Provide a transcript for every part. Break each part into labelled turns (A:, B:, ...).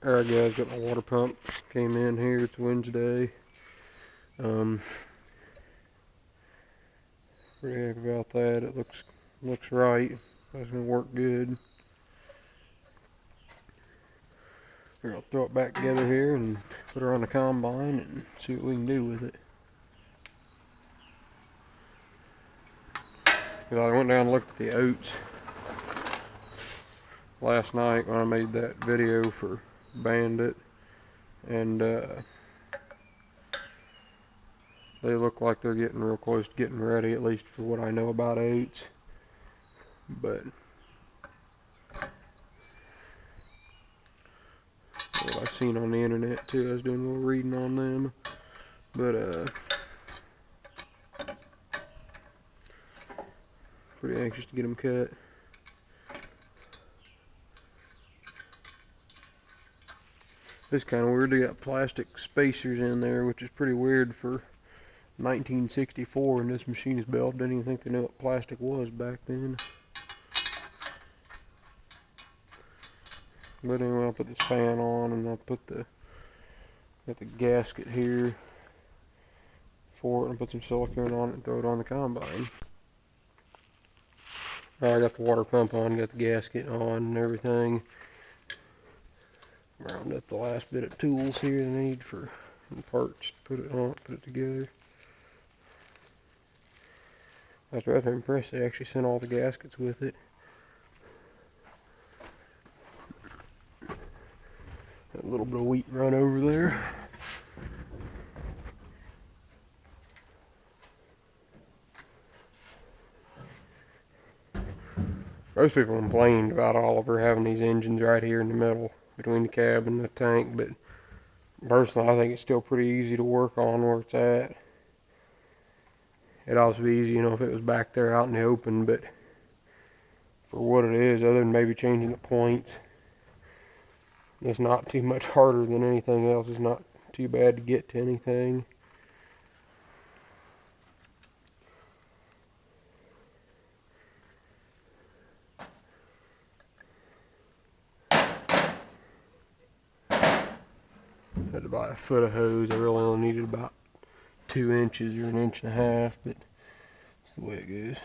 A: Alright guys, got my water pump. Came in here, it's Wednesday. Pretty happy about that. It looks right. It's gonna work good. Here, I'll throw it back together here and put her on the combine and see what we can do with it. I went down and looked at the oats last night when I made that video for Bandit, and they look like they're getting real close to getting ready, at least for what I know about oats. But what I've seen on the internet too, I was doing a little reading on them. But pretty anxious to get them cut. It's kind of weird. They got plastic spacers in there, which is pretty weird for 1964, and this machine is built. Didn't even think they knew what plastic was back then. But anyway, I'll put this fan on, and I'll got the gasket here for it, and put some silicone on it and throw it on the combine. Alright, I got the water pump on, got the gasket on and everything. Round up the last bit of tools here I need for parts to put it on, put it together. I was rather impressed they actually sent all the gaskets with it. Got a little bit of wheat run over there. Most people complained about Oliver having these engines right here in the middle between the cab and the tank, but personally I think it's still pretty easy to work on where it's at. It'd also be easy, if it was back there out in the open, but for what it is, other than maybe changing the points, it's not too much harder than anything else. It's not too bad to get to anything. Had to buy a foot of hose. I really only needed about 2 inches or 1.5 inches, but that's the way it goes.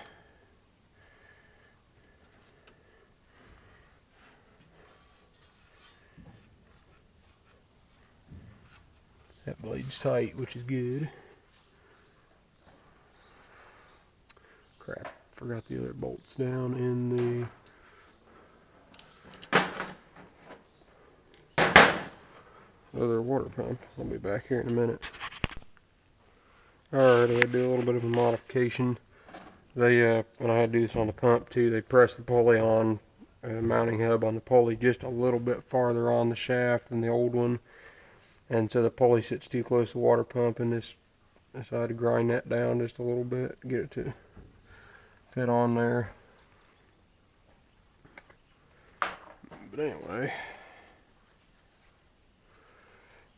A: That blade's tight, which is good. Crap, forgot the other bolts down in the other water pump. I'll be back here in a minute. Alright, I had to do a little bit of a modification. They, when I had to do this on the pump too, they pressed the pulley on, mounting hub on the pulley just a little bit farther on the shaft than the old one. And so the pulley sits too close to the water pump, and this I had to grind that down just a little bit to get it to fit on there. But anyway,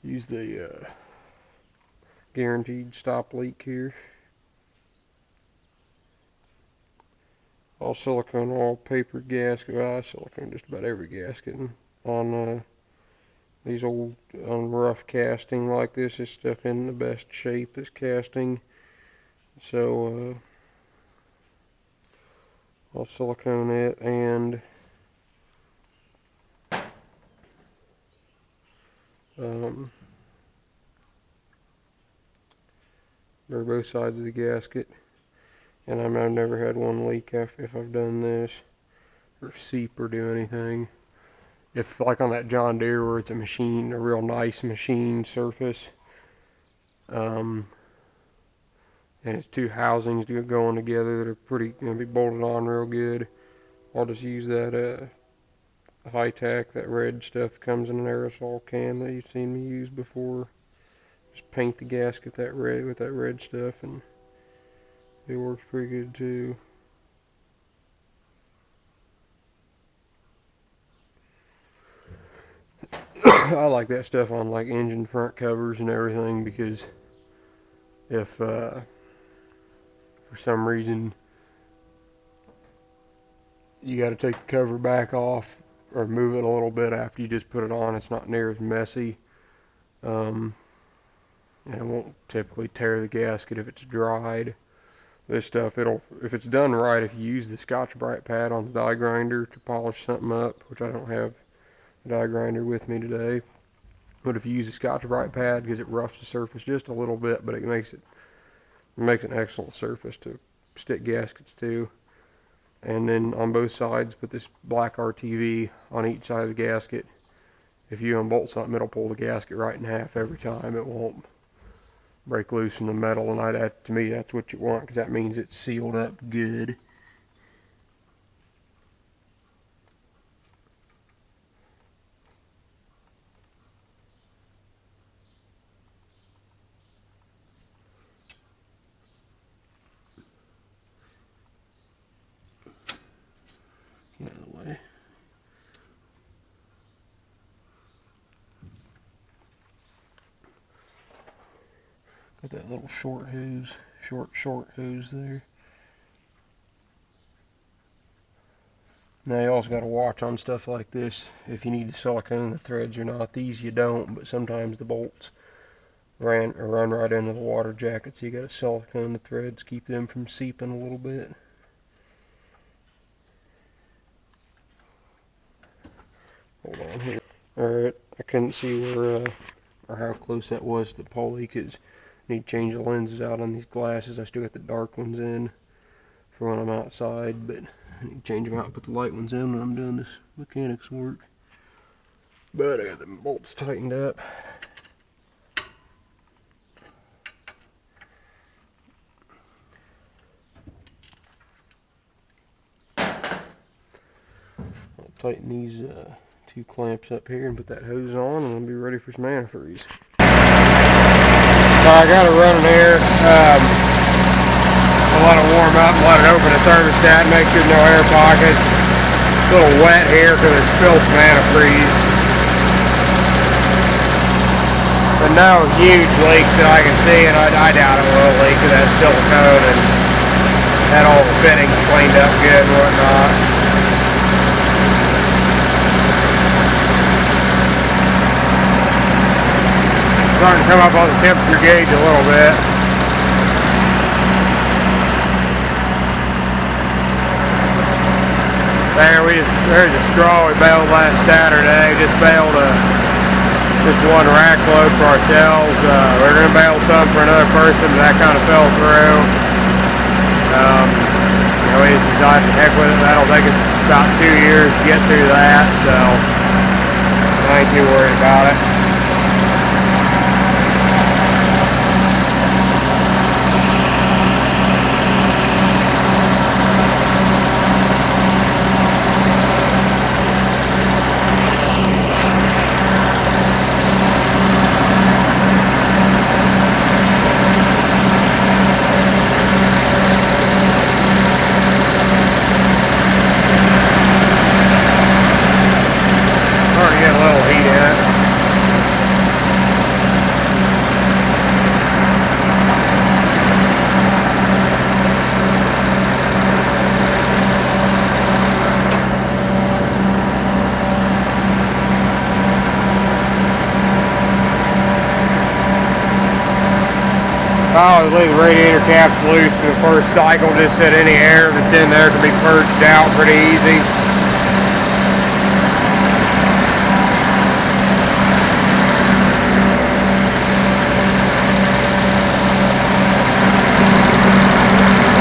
A: use the guaranteed stop leak here. All silicone, all paper gasket. Well, I silicone just about every gasket on these old rough casting like this. This stuff in the best shape, this casting. So I'll silicone it, and they're both sides of the gasket. And I've never had one leak if I've done this, or seep, or do anything. If, like on that John Deere where it's a real nice machine surface, and it's 2 housings going together that are going to be bolted on real good, I'll just use that Hi-Tac, that red stuff that comes in an aerosol can that you've seen me use before. Just paint the gasket that red with that red stuff, and it works pretty good too. I like that stuff on like engine front covers and everything, because if for some reason you got to take the cover back off or move it a little bit after you just put it on. It's not near as messy. And it won't typically tear the gasket if it's dried. This stuff, if it's done right, if you use the Scotch-Brite pad on the die grinder to polish something up, which I don't have the die grinder with me today, but if you use the Scotch-Brite pad, because it roughs the surface just a little bit, but it makes an excellent surface to stick gaskets to. And then on both sides, put this black RTV on each side of the gasket. If you unbolt something, it'll pull the gasket right in half every time. It won't break loose in the metal, and to me, that's what you want, because that means it's sealed up good. Get out of the way. Got that little short hose there. Now you also got to watch on stuff like this if you need to silicone the threads or not. These you don't, but sometimes the bolts run right into the water jacket, so you got to silicone the threads, keep them from seeping a little bit. Hold on here. Alright, I couldn't see where or how close that was to the pulley, because I need to change the lenses out on these glasses. I still got the dark ones in for when I'm outside, but I need to change them out and put the light ones in when I'm doing this mechanics work. But I got the bolts tightened up. I'll tighten these two clamps up here and put that hose on, and I'll be ready for some antifreeze. So I got to run an air. I'll let it warm up and let it open the thermostat and make sure no air pockets. It's a little wet here because it spilled some antifreeze. But no huge leaks that I can see, and I doubt it will leak because that silicone and had all the fittings cleaned up good and whatnot. Starting to come up on the temperature gauge a little bit. There's a straw we baled last Saturday. Just baled just one rack load for ourselves. We're going to bale some for another person, but that kind of fell through. We just decided to heck with it. That'll take us about 2 years to get through that, so I ain't too worried about it. I always leave the radiator caps loose in the first cycle, just so any air that's in there can be purged out pretty easy.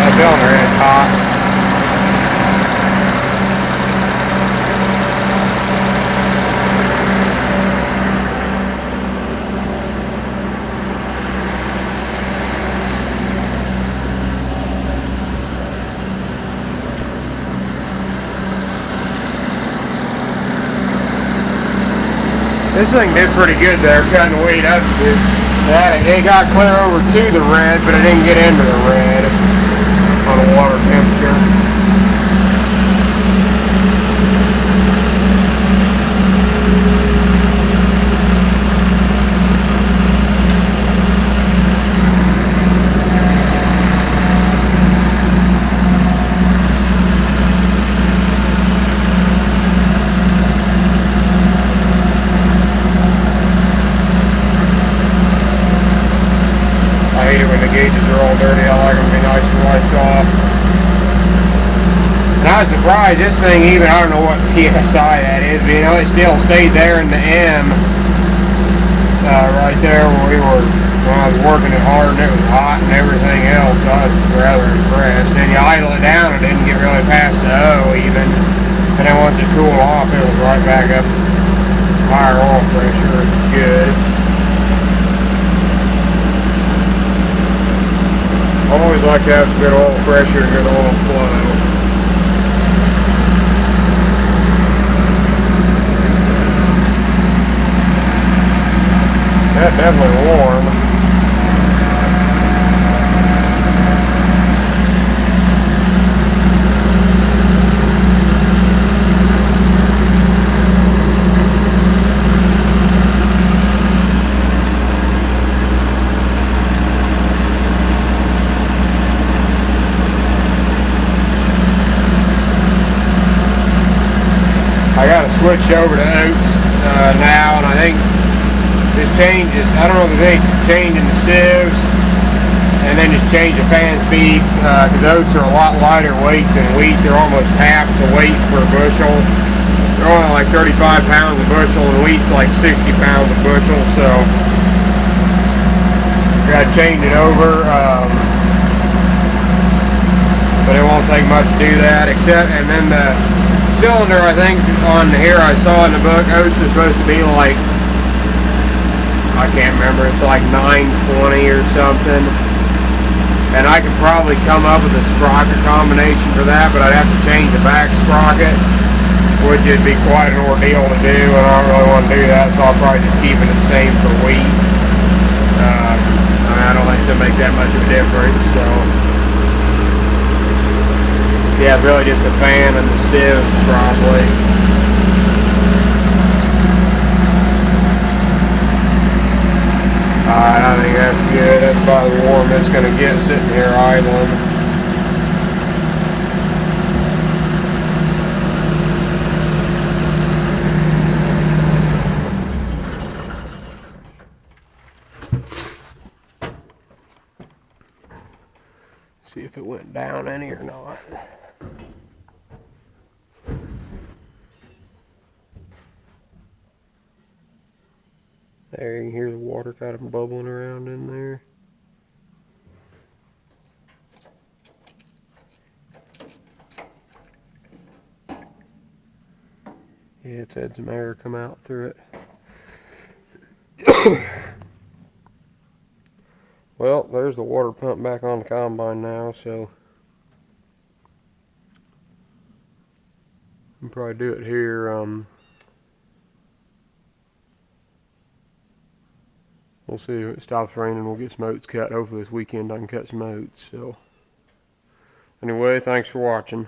A: That cylinder is hot. This thing did pretty good there, cutting the weight up. It got clear over to the red, but it didn't get into the red on a water temperature. gauges are all dirty. I like them to be nice and wiped off. And I was surprised, this thing even, I don't know what PSI that is, but you know, it still stayed there in the M, right there where when I was working it hard and it was hot and everything else, so I was rather impressed. And you idle it down, it didn't get really past the O even, and then once it cooled off, it was right back up higher oil pressure. It was good. I always like to have some good oil pressure and good oil flow. That's definitely warm. I got to switch over to Oats now, and I think this changes. I don't know if they change in the sieves, and then just change the fan speed, because oats are a lot lighter weight than wheat. They're almost half the weight per bushel. They're only like 35 pounds a bushel, and wheat's like 60 pounds a bushel. So got to change it over. But it won't take much to do that, and then the cylinder, I think on here I saw in the book, oats is supposed to be like, I can't remember, it's like 920 or something, and I could probably come up with a sprocket combination for that, but I'd have to change the back sprocket, which would be quite an ordeal to do, and I don't really want to do that, so I'll probably just keep it the same for wheat. I don't think it's going to make that much of a difference, so yeah, really just the fan and the sieves probably. Alright, I think that's good. That's about the warm it's going to get sitting here idling. See if it went down any or not. There, you can hear the water kind of bubbling around in there. Yeah, it's had some air come out through it. Well, there's the water pump back on the combine now, so I'll probably do it here. We'll see if it stops raining. We'll get some oats cut. Hopefully this weekend I can cut some oats. So anyway, thanks for watching.